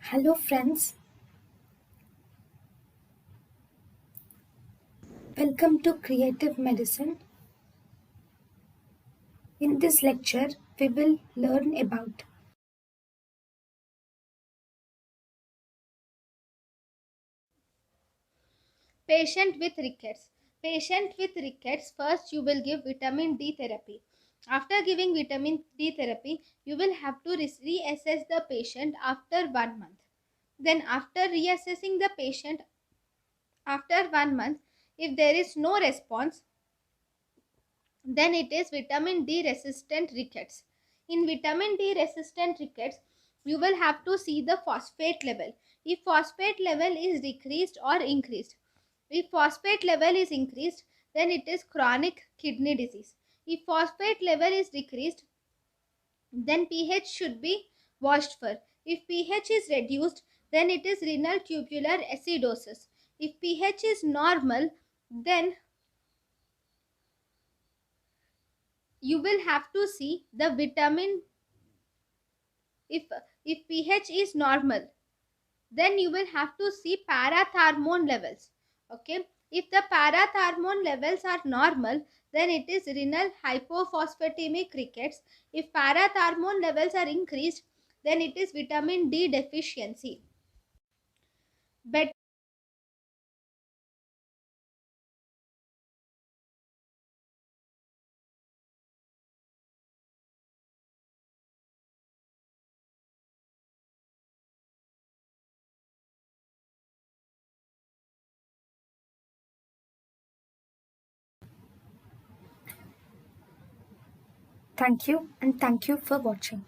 Hello, friends. Welcome to Creative Medicine. In this lecture, we will learn about Patient with rickets. Patient with rickets, first you will give vitamin D therapy. After giving vitamin D therapy, you will have to reassess the patient after 1 month. Then, after reassessing the patient after 1 month, if there is no response, then it is vitamin D resistant rickets. In vitamin D resistant rickets, you will have to see the phosphate level. If phosphate level is decreased or increased. If phosphate level is increased, then it is chronic kidney disease. If phosphate level is decreased, then pH should be watched for. If pH is reduced, then it is renal tubular acidosis. If pH is normal, then you will have to see the vitamin. If pH is normal, then you will have to see parathermone levels. Okay, if the parathermone levels are normal, then it is renal hypophosphatemic rickets. If parathermone levels are increased, then it is vitamin D deficiency. But thank you and thank you for watching.